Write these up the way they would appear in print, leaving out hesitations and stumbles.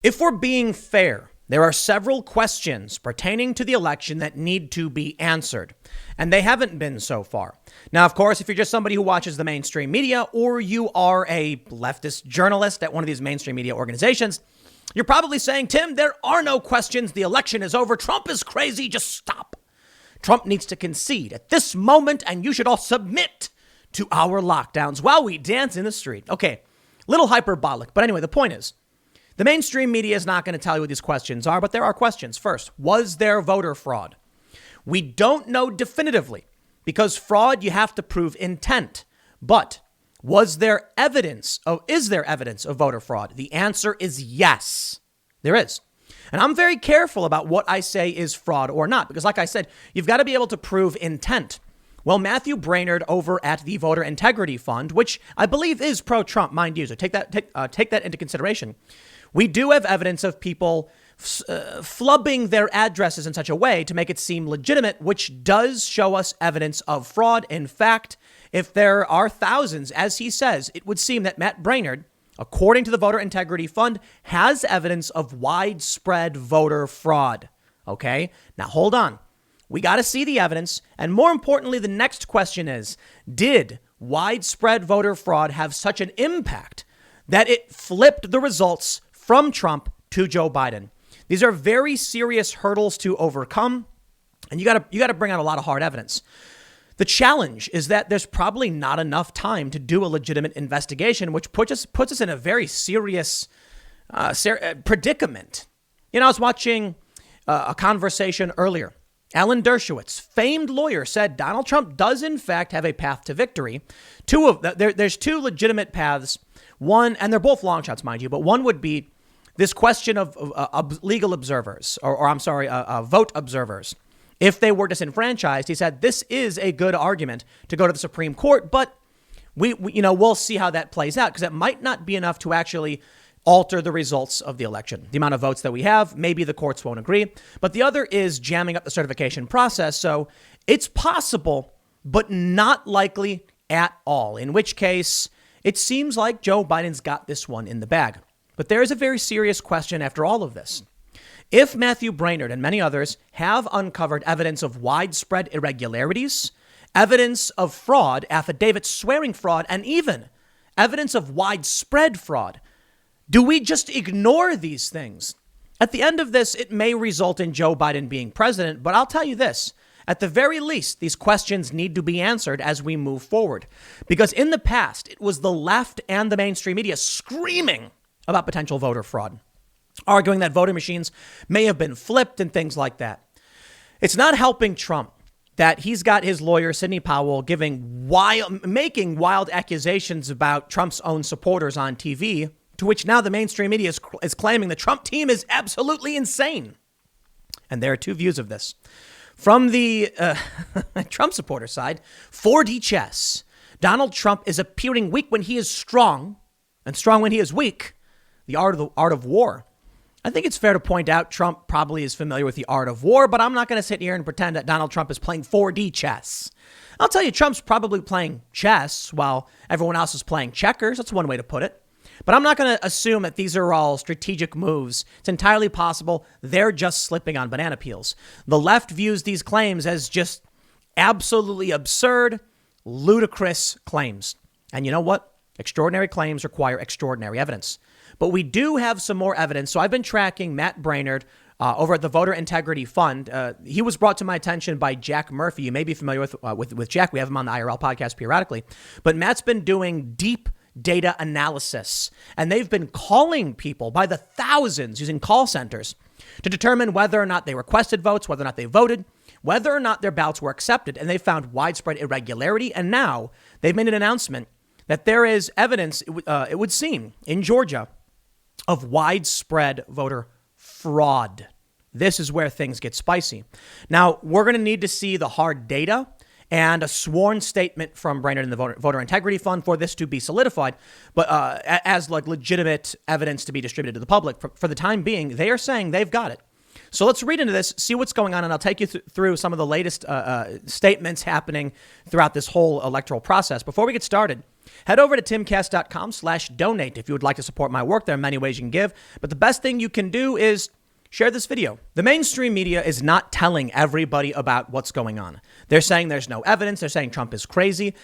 If we're being fair, there are several questions pertaining to the election that need to be answered, and they haven't been so far. Now, of course, if you're just somebody who watches the mainstream media or you are a leftist journalist at one of these mainstream media organizations, you're probably saying, Tim, there are no questions. The election is over. Trump is crazy. Just stop. Trump needs to concede at this moment, and you should all submit to our lockdowns while we dance in the street. Okay, little hyperbolic, but anyway, the point is, the mainstream media is not going to tell you what these questions are, but there are questions. First, was there voter fraud? We don't know definitively because fraud, you have to prove intent. But is there evidence of voter fraud? The answer is yes, there is. And I'm very careful about what I say is fraud or not, because like I said, you've got to be able to prove intent. Well, Matthew Brainerd over at the Voter Integrity Fund, which I believe is pro-Trump, mind you, so take that into consideration. We do have evidence of people flubbing their addresses in such a way to make it seem legitimate, which does show us evidence of fraud. In fact, if there are thousands, as he says, it would seem that Matt Brainerd, according to the Voter Integrity Fund, has evidence of widespread voter fraud. Okay, now hold on. We got to see the evidence. And more importantly, the next question is, did widespread voter fraud have such an impact that it flipped the results from Trump to Joe Biden? These are very serious hurdles to overcome, and you got to bring out a lot of hard evidence. The challenge is that there's probably not enough time to do a legitimate investigation, which puts us in a very serious predicament. You know, I was watching a conversation earlier. Alan Dershowitz, famed lawyer, said Donald Trump does in fact have a path to victory. There's two legitimate paths. One, and they're both long shots, mind you, but one would be this question of legal observers, vote observers. If they were disenfranchised, he said this is a good argument to go to the Supreme Court, but we'll see how that plays out because it might not be enough to actually alter the results of the election. The amount of votes that we have, maybe the courts won't agree. But the other is jamming up the certification process. So it's possible, but not likely at all, in which case it seems like Joe Biden's got this one in the bag. But there is a very serious question after all of this. If Matthew Brainerd and many others have uncovered evidence of widespread irregularities, evidence of fraud, affidavits swearing fraud, and even evidence of widespread fraud, do we just ignore these things? At the end of this, it may result in Joe Biden being president, but I'll tell you this. At the very least, these questions need to be answered as we move forward. Because in the past, it was the left and the mainstream media screaming about potential voter fraud, arguing that voting machines may have been flipped and things like that. It's not helping Trump that he's got his lawyer, Sidney Powell, making wild accusations about Trump's own supporters on TV, to which now the mainstream media is claiming the Trump team is absolutely insane. And there are two views of this. From the Trump supporter side, 4D chess. Donald Trump is appearing weak when he is strong and strong when he is weak. The art of war. I think it's fair to point out Trump probably is familiar with the art of war, but I'm not going to sit here and pretend that Donald Trump is playing 4D chess. I'll tell you, Trump's probably playing chess while everyone else is playing checkers. That's one way to put it. But I'm not going to assume that these are all strategic moves. It's entirely possible they're just slipping on banana peels. The left views these claims as just absolutely absurd, ludicrous claims. And you know what? Extraordinary claims require extraordinary evidence. But we do have some more evidence. So I've been tracking Matt Brainerd over at the Voter Integrity Fund. He was brought to my attention by Jack Murphy. You may be familiar with Jack. We have him on the IRL podcast periodically. But Matt's been doing deep data analysis, and they've been calling people by the thousands using call centers to determine whether or not they requested votes, whether or not they voted, whether or not their ballots were accepted. And they found widespread irregularity. And now they've made an announcement that there is evidence, it would seem, in Georgia, of widespread voter fraud. This is where things get spicy. Now, we're going to need to see the hard data and a sworn statement from Brainerd and the Voter Integrity Fund for this to be solidified, but as like legitimate evidence to be distributed to the public. For the time being, they are saying they've got it. So let's read into this, see what's going on, and I'll take you through some of the latest statements happening throughout this whole electoral process. Before we get started, Head over to timcast.com/donate if you would like to support my work. There are many ways you can give, but the best thing you can do is share this video. The mainstream media is not telling everybody about what's going on. They're saying there's no evidence. They're saying Trump is crazy.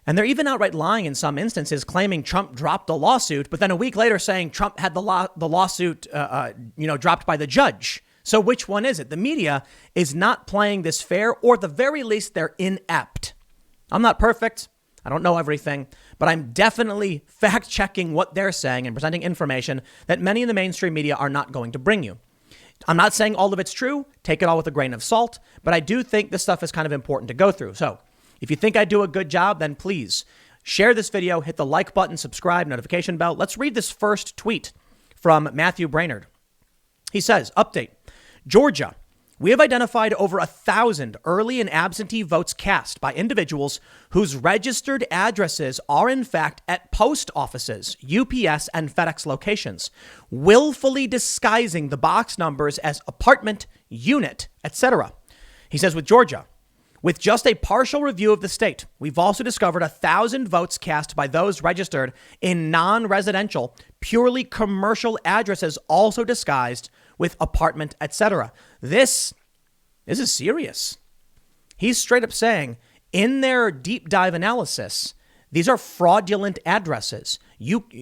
And they're even outright lying in some instances, claiming Trump dropped the lawsuit, but then a week later saying Trump had the lawsuit, dropped by the judge. So which one is it? The media is not playing this fair, or at the very least, they're inept. I'm not perfect. I don't know everything, but I'm definitely fact checking what they're saying and presenting information that many in the mainstream media are not going to bring you. I'm not saying all of it's true. Take it all with a grain of salt. But I do think this stuff is kind of important to go through. So if you think I do a good job, then please share this video, hit the like button, subscribe, notification bell. Let's read this first tweet from Matthew Brainerd. He says, update, Georgia. We have identified over 1,000 early and absentee votes cast by individuals whose registered addresses are in fact at post offices, UPS and FedEx locations, willfully disguising the box numbers as apartment, unit, etc. He says with Georgia, with just a partial review of the state, we've also discovered 1,000 votes cast by those registered in non-residential, purely commercial addresses, also disguised with apartment, etc. This is serious. He's straight up saying in their deep dive analysis, these are fraudulent addresses.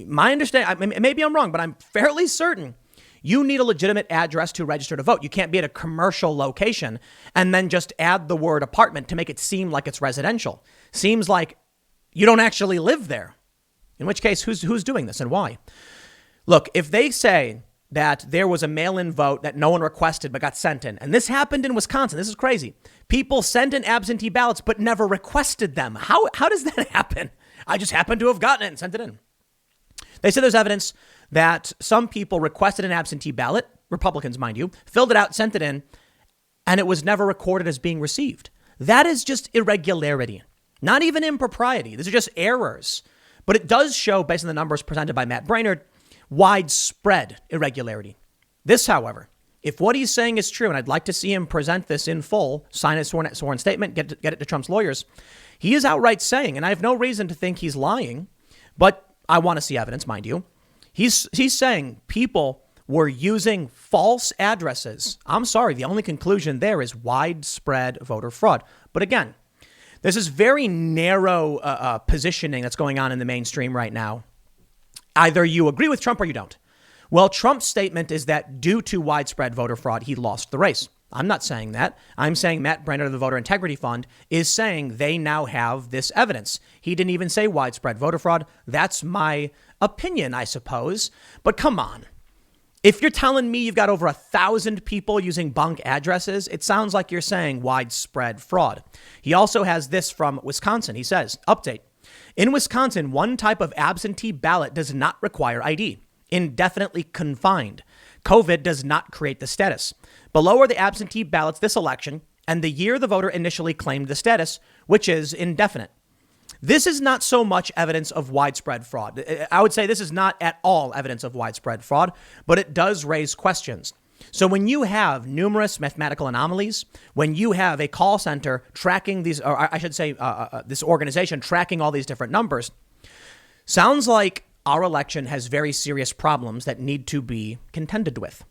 My understanding, maybe I'm wrong, but I'm fairly certain you need a legitimate address to register to vote. You can't be at a commercial location and then just add the word apartment to make it seem like it's residential. Seems like you don't actually live there. In which case, who's doing this and why? Look, if they say that there was a mail-in vote that no one requested but got sent in, and this happened in Wisconsin, this is crazy. People sent in absentee ballots but never requested them. How does that happen? I just happened to have gotten it and sent it in. They say there's evidence that some people requested an absentee ballot, Republicans, mind you, filled it out, sent it in, and it was never recorded as being received. That is just irregularity, not even impropriety. These are just errors. But it does show, based on the numbers presented by Matt Brainerd, widespread irregularity. This, however, if what he's saying is true, and I'd like to see him present this in full, sign a sworn statement, get it to Trump's lawyers, he is outright saying, and I have no reason to think he's lying, but I want to see evidence, mind you. He's saying people were using false addresses. I'm sorry, the only conclusion there is widespread voter fraud. But again, there's this very narrow positioning that's going on in the mainstream right now. Either you agree with Trump or you don't. Well, Trump's statement is that due to widespread voter fraud, he lost the race. I'm not saying that. I'm saying Matt Brainerd of the Voter Integrity Fund is saying they now have this evidence. He didn't even say widespread voter fraud. That's my opinion, I suppose. But come on. If you're telling me you've got over 1,000 people using bunk addresses, it sounds like you're saying widespread fraud. He also has this from Wisconsin. He says, update. In Wisconsin, one type of absentee ballot does not require ID. Indefinitely confined. COVID does not create the status. Below are the absentee ballots this election and the year the voter initially claimed the status, which is indefinite. This is not so much evidence of widespread fraud. I would say this is not at all evidence of widespread fraud, but it does raise questions. So when you have numerous mathematical anomalies, when you have a call center tracking these, or I should say this organization tracking all these different numbers, sounds like our election has very serious problems that need to be contended with.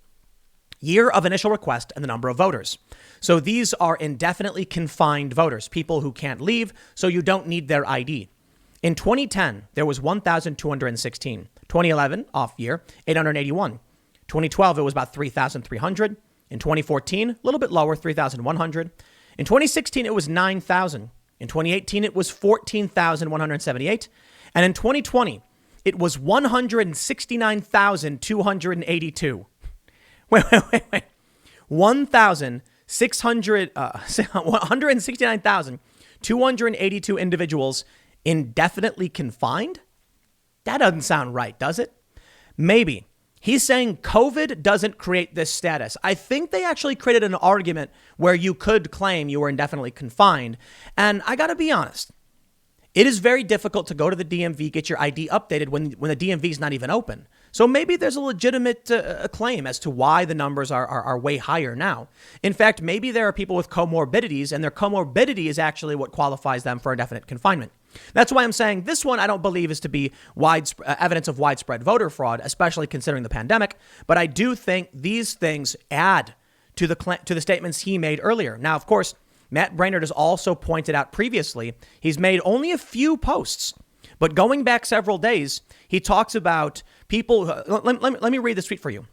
Year of initial request and the number of voters. So these are indefinitely confined voters, people who can't leave, so you don't need their ID. In 2010, there was 1,216. 2011, off year, 881. 2012, it was about 3,300. In 2014, a little bit lower, 3,100. In 2016, it was 9,000. In 2018, it was 14,178. And in 2020, it was 169,282. Wait. 169,282 individuals indefinitely confined? That doesn't sound right, does it? Maybe. He's saying COVID doesn't create this status. I think they actually created an argument where you could claim you were indefinitely confined. And I got to be honest, it is very difficult to go to the DMV, get your ID updated when the DMV is not even open. So maybe there's a legitimate claim as to why the numbers are way higher now. In fact, maybe there are people with comorbidities, and their comorbidity is actually what qualifies them for indefinite confinement. That's why I'm saying this one I don't believe is to be evidence of widespread voter fraud, especially considering the pandemic. But I do think these things add to the statements he made earlier. Now, of course, Matt Braynard has also pointed out previously he's made only a few posts, but going back several days, he talks about people. Let me read this tweet for you.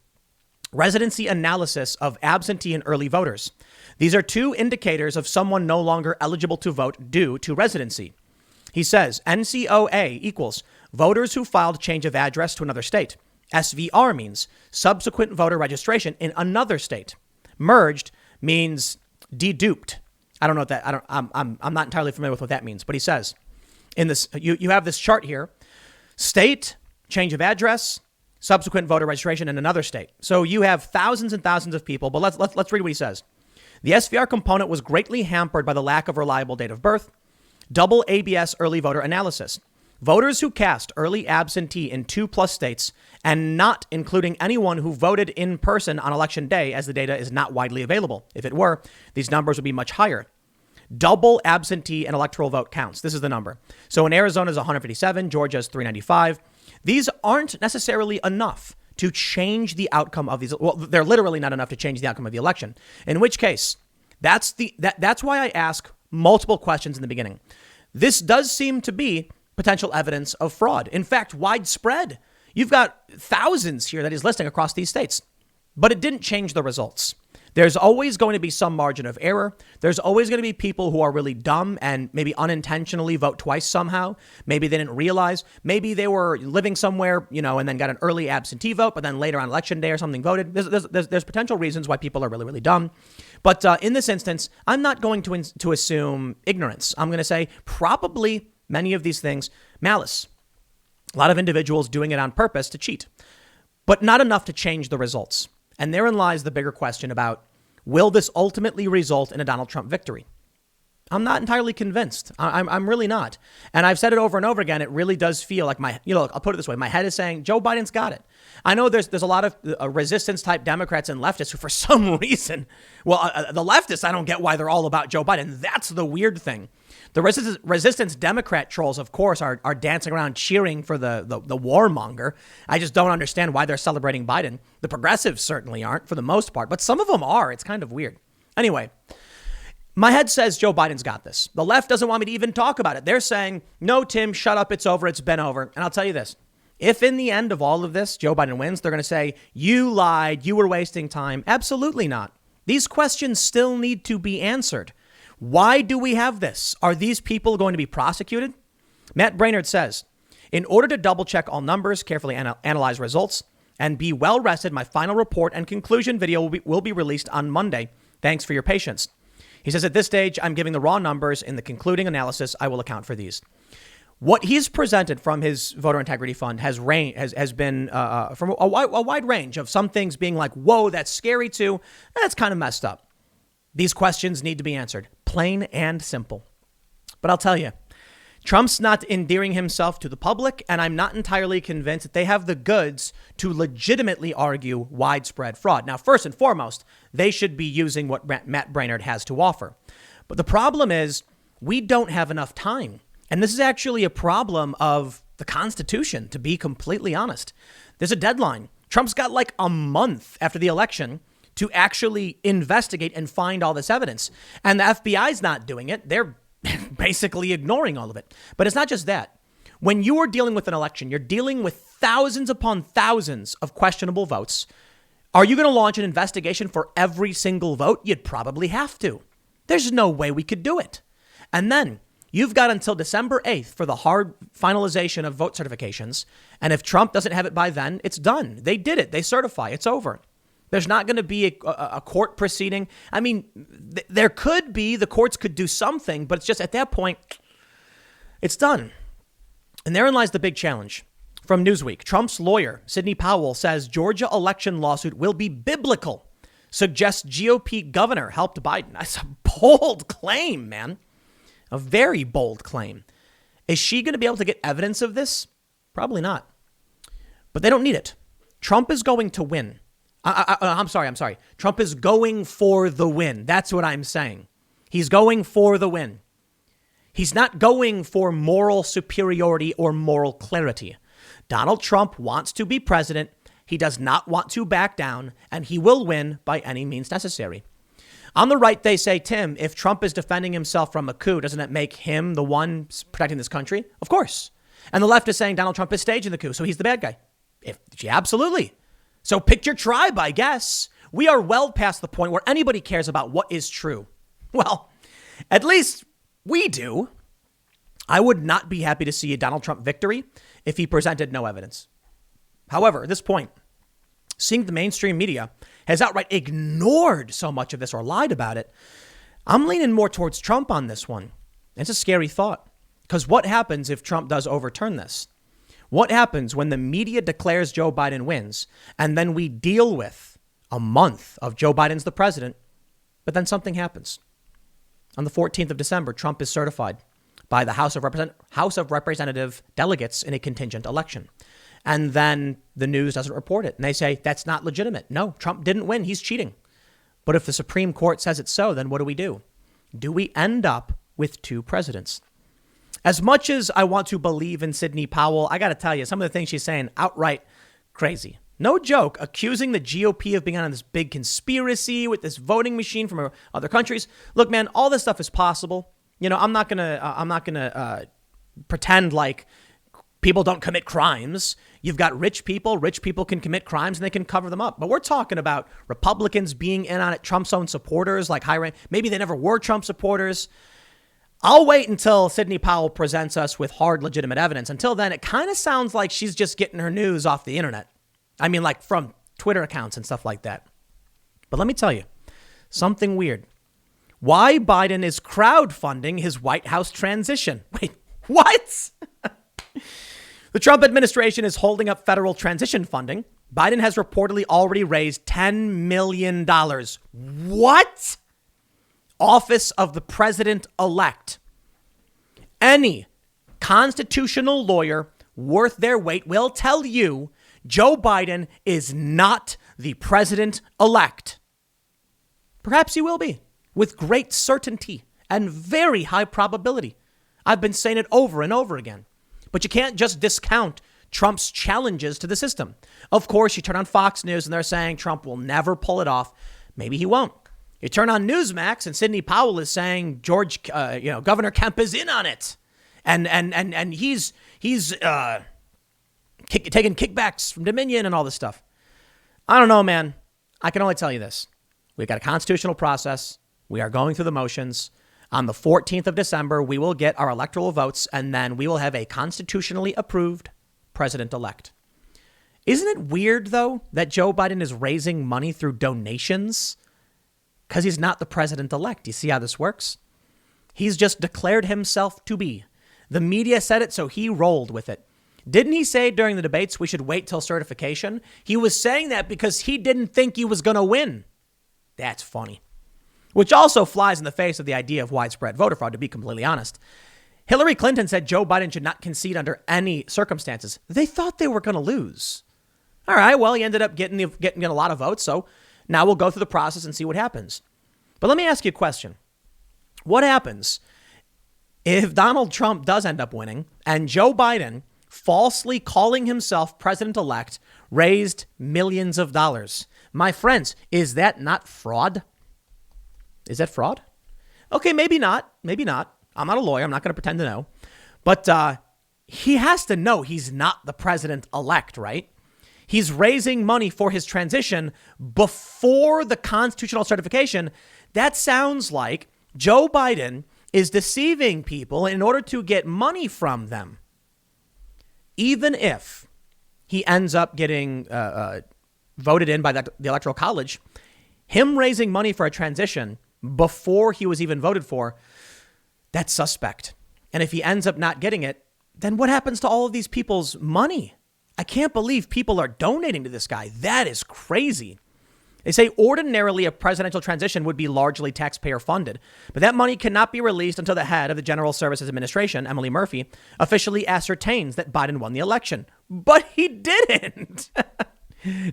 Residency Analysis of absentee and early voters. These are two indicators of someone no longer eligible to vote due to residency. He says NCOA equals voters who filed change of address to another state. SVR means subsequent voter registration in another state. Merged means deduped. I don't know what that. I'm not entirely familiar with what that means, but he says in this you have this chart here: state, change of address, subsequent voter registration in another state. So you have thousands and thousands of people. But let's read what he says. The SVR component was greatly hampered by the lack of reliable date of birth. Double ABS early voter analysis. Voters who cast early absentee in 2+ states and not including anyone who voted in person on election day, as the data is not widely available. If it were, these numbers would be much higher. Double absentee and electoral vote counts. This is the number. So in Arizona is 157, Georgia is 395. These aren't necessarily enough to change the outcome of these. Well, they're literally not enough to change the outcome of the election. In which case, that's why I ask multiple questions in the beginning. This does seem to be potential evidence of fraud. In fact, widespread. You've got thousands here that he's listing across these states, but it didn't change the results. There's always going to be some margin of error. There's always going to be people who are really dumb and maybe unintentionally vote twice somehow. Maybe they didn't realize. Maybe they were living somewhere, and then got an early absentee vote, but then later on election day or something voted. There's potential reasons why people are really, really dumb. But in this instance, I'm not going to assume ignorance. I'm going to say probably many of these things, malice. A lot of individuals doing it on purpose to cheat, but not enough to change the results. And therein lies the bigger question about, will this ultimately result in a Donald Trump victory? I'm not entirely convinced. I'm really not. And I've said it over and over again. It really does feel like I'll put it this way. My head is saying Joe Biden's got it. I know there's a lot of resistance type Democrats and leftists who for some reason, the leftists, I don't get why they're all about Joe Biden. That's the weird thing. The resistance Democrat trolls, of course, are dancing around cheering for the warmonger. I just don't understand why they're celebrating Biden. The progressives certainly aren't for the most part, but some of them are. It's kind of weird. Anyway, my head says Joe Biden's got this. The left doesn't want me to even talk about it. They're saying, no, Tim, shut up. It's over. It's been over. And I'll tell you this. If in the end of all of this, Joe Biden wins, they're going to say, you lied. You were wasting time. Absolutely not. These questions still need to be answered. Why do we have this? Are these people going to be prosecuted? Matt Braynard says, in order to double check all numbers, carefully analyze results, and be well rested, my final report and conclusion video will be released on Monday. Thanks for your patience. He says, at this stage, I'm giving the raw numbers. In the concluding analysis, I will account for these. What he's presented from his voter integrity fund has been from a wide range of some things being like, whoa, that's scary too. That's kind of messed up. These questions need to be answered, plain and simple. But I'll tell you, Trump's not endearing himself to the public, and I'm not entirely convinced that they have the goods to legitimately argue widespread fraud. Now, first and foremost, they should be using what Matt Braynard has to offer. But the problem is we don't have enough time. And this is actually a problem of the Constitution, to be completely honest. There's a deadline. Trump's got like a month after the election to actually investigate and find all this evidence. And the FBI's not doing it. They're basically ignoring all of it. But it's not just that. When you are dealing with an election, you're dealing with thousands upon thousands of questionable votes. Are you going to launch an investigation for every single vote? You'd probably have to. There's no way we could do it. And then you've got until December 8th for the hard finalization of vote certifications. And if Trump doesn't have it by then, it's done. They did it. They certify. It's over. There's not going to be a court proceeding. I mean, there could be. The courts could do something, but it's just at that point, it's done. And therein lies the big challenge. From Newsweek, Trump's lawyer, Sidney Powell, says Georgia election lawsuit will be biblical. Suggests GOP governor helped Biden. That's a bold claim, man. A very bold claim. Is she going to be able to get evidence of this? Probably not. But they don't need it. Trump is going to win. I'm sorry. Trump is going for the win. That's what I'm saying. He's going for the win. He's not going for moral superiority or moral clarity. Donald Trump wants to be president. He does not want to back down, and he will win by any means necessary. On the right, they say, Tim, if Trump is defending himself from a coup, doesn't that make him the one protecting this country? Of course. And the left is saying Donald Trump is staging the coup, so he's the bad guy. Yeah, absolutely. So pick your tribe, I guess. We are well past the point where anybody cares about what is true. Well, at least we do. I would not be happy to see a Donald Trump victory if he presented no evidence. However, at this point, seeing the mainstream media has outright ignored so much of this or lied about it, I'm leaning more towards Trump on this one. It's a scary thought, because what happens if Trump does overturn this? What happens when the media declares Joe Biden wins and then we deal with a month of Joe Biden's the president, but then something happens? On the 14th of December, Trump is certified by the House of Representative delegates in a contingent election. And then the news doesn't report it. And they say, that's not legitimate. No, Trump didn't win. He's cheating. But if the Supreme Court says it's so, then what do? Do we end up with two presidents? As much as I want to believe in Sidney Powell, I got to tell you, some of the things she's saying, outright crazy. No joke, accusing the GOP of being on this big conspiracy with this voting machine from other countries. Look, man, all this stuff is possible. You know, I'm not gonna pretend like people don't commit crimes. You've got rich people can commit crimes and they can cover them up. But we're talking about Republicans being in on it, Trump's own supporters, like maybe they never were Trump supporters. I'll wait until Sidney Powell presents us with hard, legitimate evidence. Until then, it kind of sounds like she's just getting her news off the internet. I mean, like from Twitter accounts and stuff like that. But let me tell you something weird. Why Biden is crowdfunding his White House transition. Wait, what? The Trump administration is holding up federal transition funding. Biden has reportedly already raised $10 million. What? Office of the president-elect. Any constitutional lawyer worth their weight will tell you Joe Biden is not the president-elect. Perhaps he will be, with great certainty and very high probability. I've been saying it over and over again. But you can't just discount Trump's challenges to the system. Of course, you turn on Fox News and they're saying Trump will never pull it off. Maybe he won't. You turn on Newsmax and Sidney Powell is saying Governor Kemp is in on it, and he's taking kickbacks from Dominion and all this stuff. I don't know, man. I can only tell you this: we've got a constitutional process. We are going through the motions. On the 14th of December, we will get our electoral votes, and then we will have a constitutionally approved president-elect. Isn't it weird, though, that Joe Biden is raising money through donations? Because he's not the president-elect. You see how this works? He's just declared himself to be. The media said it, so he rolled with it. Didn't he say during the debates we should wait till certification? He was saying that because he didn't think he was going to win. That's funny. Which also flies in the face of the idea of widespread voter fraud, to be completely honest. Hillary Clinton said Joe Biden should not concede under any circumstances. They thought they were going to lose. All right, well, he ended up getting a lot of votes, so now we'll go through the process and see what happens. But let me ask you a question. What happens if Donald Trump does end up winning and Joe Biden, falsely calling himself president-elect, raised millions of dollars? My friends, is that not fraud? Is that fraud? Okay, maybe not. Maybe not. I'm not a lawyer. I'm not going to pretend to know. But he has to know he's not the president-elect, right? He's raising money for his transition before the constitutional certification. That sounds like Joe Biden is deceiving people in order to get money from them. Even if he ends up getting voted in by the Electoral College, him raising money for a transition before he was even voted for, that's suspect. And if he ends up not getting it, then what happens to all of these people's money? I can't believe people are donating to this guy. That is crazy. They say ordinarily a presidential transition would be largely taxpayer funded, but that money cannot be released until the head of the General Services Administration, Emily Murphy, officially ascertains that Biden won the election. But he didn't.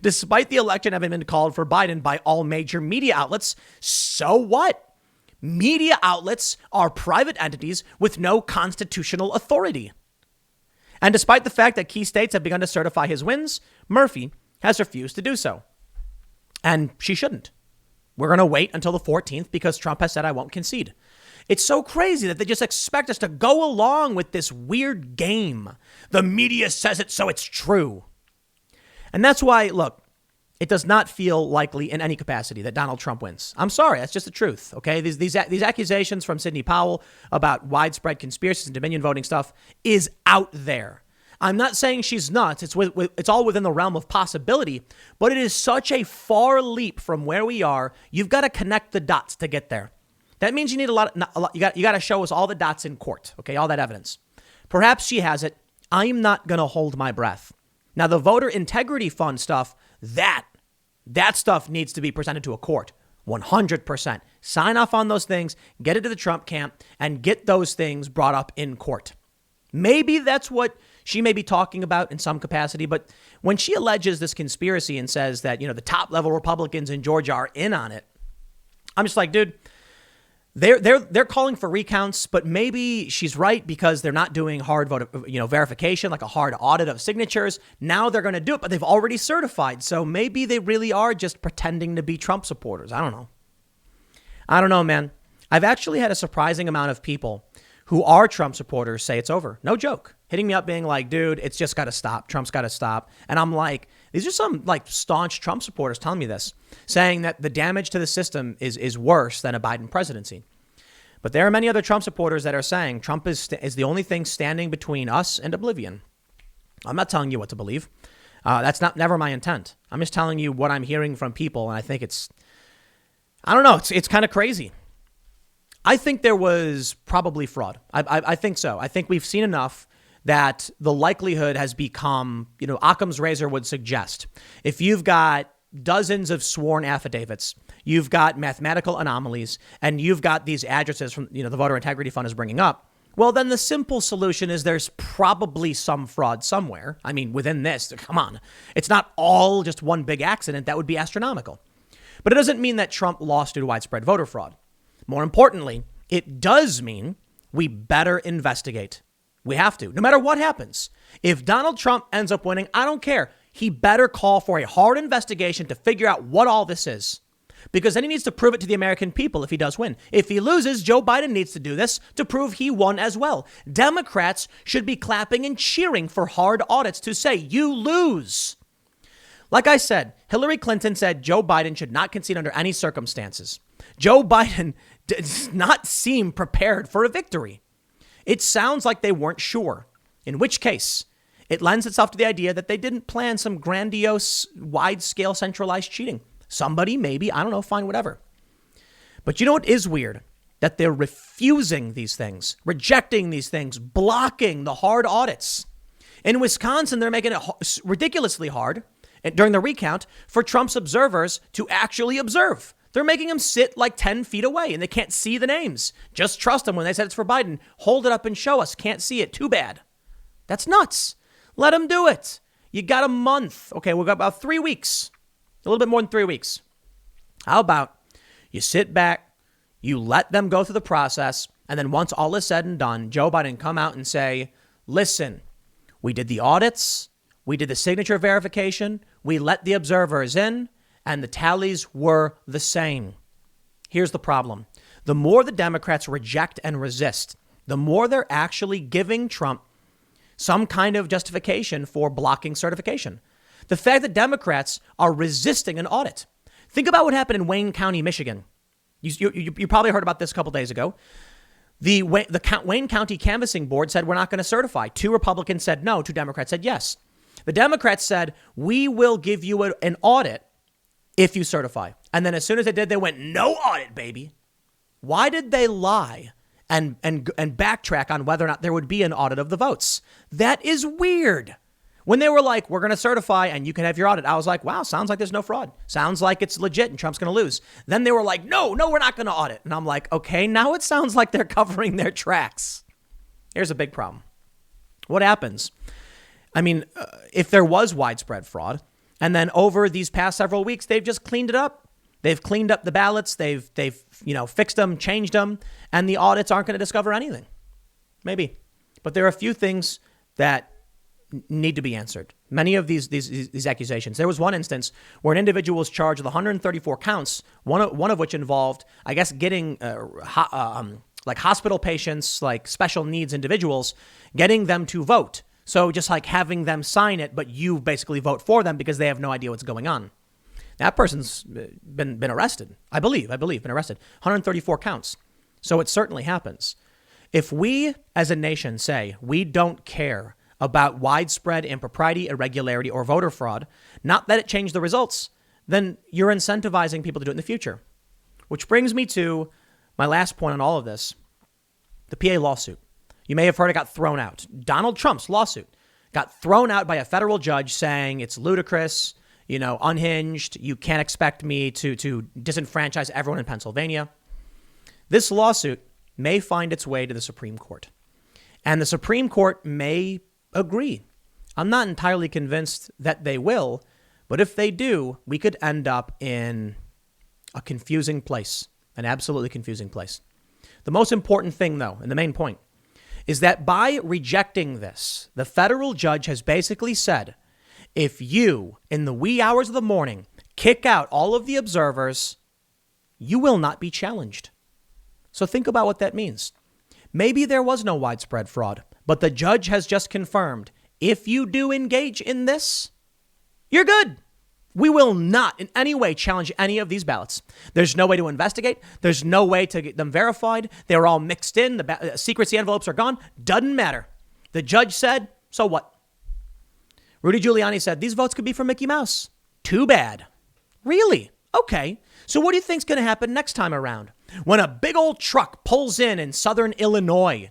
Despite the election having been called for Biden by all major media outlets, so what? Media outlets are private entities with no constitutional authority. And despite the fact that key states have begun to certify his wins, Murphy has refused to do so. And she shouldn't. We're going to wait until the 14th because Trump has said I won't concede. It's so crazy that they just expect us to go along with this weird game. The media says it, so it's true. And that's why, look, it does not feel likely in any capacity that Donald Trump wins. I'm sorry, that's just the truth, okay? These accusations from Sidney Powell about widespread conspiracies and Dominion voting stuff is out there. I'm not saying she's nuts. It's all within the realm of possibility, but it is such a far leap from where we are. You've got to connect the dots to get there. That means you need a lot. You got to show us all the dots in court, okay? All that evidence. Perhaps she has it. I'm not going to hold my breath. Now, the voter integrity fund stuff, that stuff needs to be presented to a court. 100%. Sign off on those things, get it to the Trump camp, and get those things brought up in court. Maybe that's what she may be talking about in some capacity. But when she alleges this conspiracy and says that, the top level Republicans in Georgia are in on it, I'm just like, dude, they're calling for recounts, but maybe she's right because they're not doing hard vote, verification, like a hard audit of signatures. Now they're going to do it, but they've already certified. So maybe they really are just pretending to be Trump supporters. I don't know, man. I've actually had a surprising amount of people who are Trump supporters say it's over. No joke. Hitting me up being like, dude, it's just got to stop. Trump's got to stop. And I'm like, these are some staunch Trump supporters telling me this, saying that the damage to the system is worse than a Biden presidency. But there are many other Trump supporters that are saying Trump is the only thing standing between us and oblivion. I'm not telling you what to believe. That's never my intent. I'm just telling you what I'm hearing from people. And I think it's kind of crazy. I think there was probably fraud. I think so. I think we've seen enough that the likelihood has become, Occam's razor would suggest. If you've got dozens of sworn affidavits, you've got mathematical anomalies, and you've got these addresses from, the Voter Integrity Fund is bringing up, well, then the simple solution is there's probably some fraud somewhere. I mean, within this, come on. It's not all just one big accident. That would be astronomical. But it doesn't mean that Trump lost due to widespread voter fraud. More importantly, it does mean we better investigate. We have to, no matter what happens. If Donald Trump ends up winning, I don't care. He better call for a hard investigation to figure out what all this is. Because then he needs to prove it to the American people if he does win. If he loses, Joe Biden needs to do this to prove he won as well. Democrats should be clapping and cheering for hard audits to say, you lose. Like I said, Hillary Clinton said Joe Biden should not concede under any circumstances. Joe Biden does not seem prepared for a victory. It sounds like they weren't sure, in which case it lends itself to the idea that they didn't plan some grandiose, wide-scale centralized cheating. Somebody, maybe, I don't know, fine, whatever. But you know what is weird? That they're refusing these things, rejecting these things, blocking the hard audits. In Wisconsin, they're making it ridiculously hard during the recount for Trump's observers to actually observe. They're making them sit like 10 feet away and they can't see the names. Just trust them when they said it's for Biden. Hold it up and show us. Can't see it. Too bad. That's nuts. Let them do it. You got a month. Okay, we've got about 3 weeks. A little bit more than 3 weeks. How about you sit back, you let them go through the process, and then once all is said and done, Joe Biden come out and say, listen, we did the audits, we did the signature verification, we let the observers in, and the tallies were the same. Here's the problem. The more the Democrats reject and resist, the more they're actually giving Trump some kind of justification for blocking certification. The fact that Democrats are resisting an audit. Think about what happened in Wayne County, Michigan. You probably heard about this a couple days ago. The Wayne County Canvassing Board said we're not going to certify. 2 Republicans said no, 2 Democrats said yes. The Democrats said we will give you an audit if you certify. And then as soon as they did, they went, no audit, baby. Why did they lie and backtrack on whether or not there would be an audit of the votes? That is weird. When they were like, we're going to certify and you can have your audit, I was like, wow, sounds like there's no fraud. Sounds like it's legit and Trump's going to lose. Then they were like, no, we're not going to audit. And I'm like, okay, now it sounds like they're covering their tracks. Here's a big problem. What happens? I mean, if there was widespread fraud, And then over these past several weeks, they've just cleaned it up. They've cleaned up the ballots. They've fixed them, changed them, and the audits aren't going to discover anything. Maybe. But there are a few things that need to be answered. Many of these accusations. There was one instance where an individual was charged with 134 counts, one of which involved, I guess, getting like hospital patients, like special needs individuals, getting them to vote. So just like having them sign it, but you basically vote for them because they have no idea what's going on. That person's been arrested. I believe been arrested. 134 counts. So it certainly happens. If we as a nation say we don't care about widespread impropriety, irregularity, or voter fraud, not that it changed the results, then you're incentivizing people to do it in the future. Which brings me to my last point on all of this, the PA lawsuit. You may have heard it got thrown out. Donald Trump's lawsuit got thrown out by a federal judge saying it's ludicrous, unhinged. You can't expect me to disenfranchise everyone in Pennsylvania. This lawsuit may find its way to the Supreme Court. And the Supreme Court may agree. I'm not entirely convinced that they will, but if they do, we could end up in a confusing place, an absolutely confusing place. The most important thing, though, and the main point, is that by rejecting this, the federal judge has basically said, if you, in the wee hours of the morning, kick out all of the observers, you will not be challenged. So think about what that means. Maybe there was no widespread fraud, but the judge has just confirmed, if you do engage in this, you're good. We will not in any way challenge any of these ballots. There's no way to investigate. There's no way to get them verified. They're all mixed in. The secrecy envelopes are gone. Doesn't matter. The judge said, so what? Rudy Giuliani said, these votes could be for Mickey Mouse. Too bad. Really? Okay. So what do you think's going to happen next time around? When a big old truck pulls in southern Illinois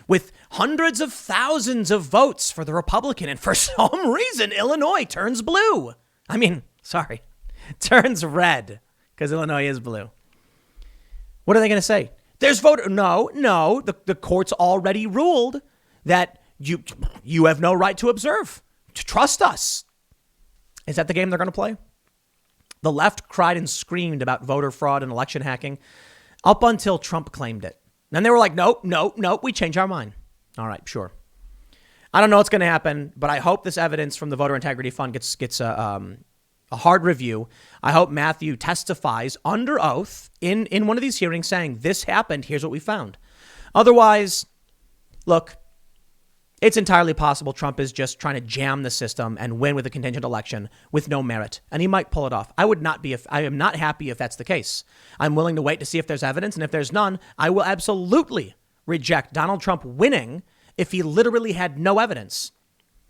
with hundreds of thousands of votes for the Republican, and for some reason, Illinois turns blue. Turns red, because Illinois is blue. What are they going to say? There's voter. No. The court's already ruled that you have no right to observe. Trust us. Is that the game they're going to play? The left cried and screamed about voter fraud and election hacking up until Trump claimed it. Then they were like, nope, we change our mind. All right, sure. I don't know what's going to happen, but I hope this evidence from the Voter Integrity Fund gets a hard review. I hope Matthew testifies under oath in one of these hearings saying this happened. Here's what we found. Otherwise, look, it's entirely possible Trump is just trying to jam the system and win with a contingent election with no merit, and he might pull it off. I am not happy if that's the case. I'm willing to wait to see if there's evidence, and if there's none, I will absolutely reject Donald Trump winning if he literally had no evidence.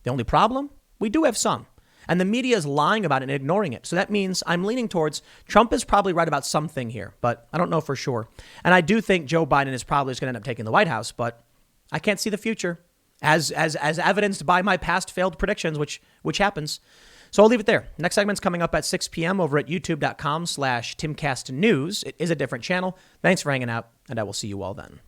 The only problem? We do have some. And the media is lying about it and ignoring it. So that means I'm leaning towards Trump is probably right about something here, but I don't know for sure. And I do think Joe Biden is probably just going to end up taking the White House, but I can't see the future as evidenced by my past failed predictions, which happens. So I'll leave it there. Next segment's coming up at 6 p.m. over at youtube.com/TimCastNews. It is a different channel. Thanks for hanging out, and I will see you all then.